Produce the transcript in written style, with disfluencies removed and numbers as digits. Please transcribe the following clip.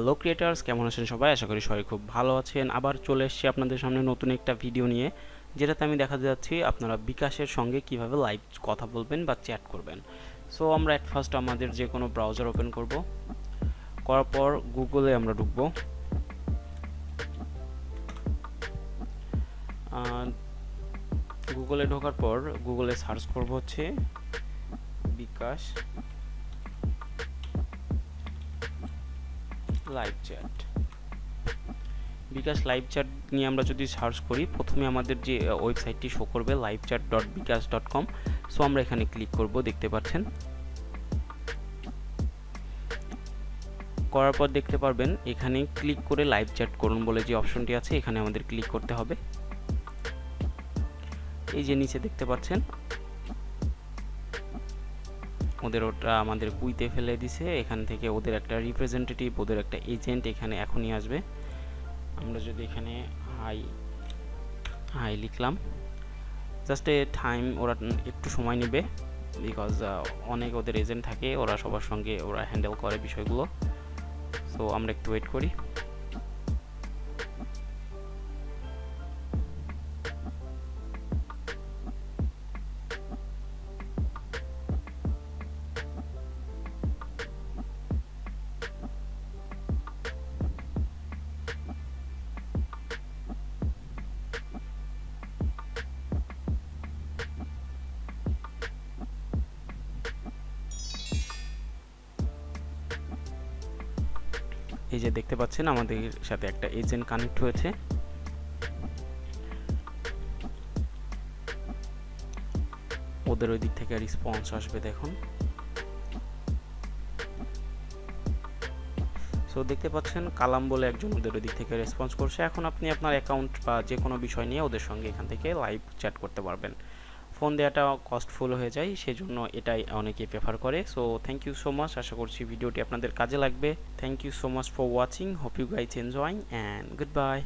Hello creators, কেমন আছেন সবাই? আশা করি সবাই খুব ভালো আছেন। আবার চলে এসেছি আপনাদের সামনে নতুন একটা ভিডিও নিয়ে, যেটাতে আমি দেখাতে যাচ্ছি আপনারা বিকাশের সঙ্গে কিভাবে লাইভ কথা বলবেন বা চ্যাট করবেন। সো আমরা এট ফার্স্ট আমাদের যে কোনো ব্রাউজার ওপেন করব, করার পর গুগলে আমরা ঢুকবো। গুগলে ঢোকার পর গুগলে সার্চ করব হচ্ছে বিকাশ লাইভ চ্যাট। বিকাশ লাইভ চ্যাট নিয়ে আমরা যদি সার্চ করি, প্রথমে আমাদের যে ওয়েবসাইটটি শো করবে livechat.bkash.com। সো আমরা এখানে ক্লিক করব, দেখতে পাচ্ছেন। করার পর দেখতে পারবেন এখানে ক্লিক করে লাইভ চ্যাট করুন বলে যে অপশনটি আছে, এখানে আমাদের ক্লিক করতে হবে। এই যে নিচে দেখতে পাচ্ছেন ওদের ওটা আমাদের কুইতে ফেলে দিছে। এখান থেকে ওদের একটা রিপ্রেজেন্টেটিভ, ওদের একটা এজেন্ট এখানে এখনই আসবে। আমরা যদি এখানে হাই লিখলাম, জাস্ট এ টাইম, ওরা একটু সময় নেবে, বিকজ অনেক ওদের এজেন্ট থাকে, ওরা সবার সঙ্গে ওরা হ্যান্ডেল করে বিষয়গুলো। সো আমরা একটু ওয়েট করি। এই যে দেখতে পাচ্ছেন আমাদের সাথে একটা এজেন্ট কানেক্ট হয়েছে। ওদের ওই দিক থেকে রেসপন্স আসবে, দেখুন। সো দেখতে পাচ্ছেন কালাম বলে একজন ওদের ওই দিক থেকে রেসপন্স করছে। এখন আপনি আপনার অ্যাকাউন্ট বা যে কোনো বিষয় নিয়ে ওদের সঙ্গে এখান থেকে লাইভ চ্যাট করতে পারবেন। ফোন দেওয়াটা কস্টফুল হয়ে যায়, সেজন্য এটাই অনেকেই প্রেফার করে। So thank you so much, আশা করছি ভিডিওটি আপনাদের কাজে লাগবে। Thank you so much for watching, hope you guys enjoying and good bye.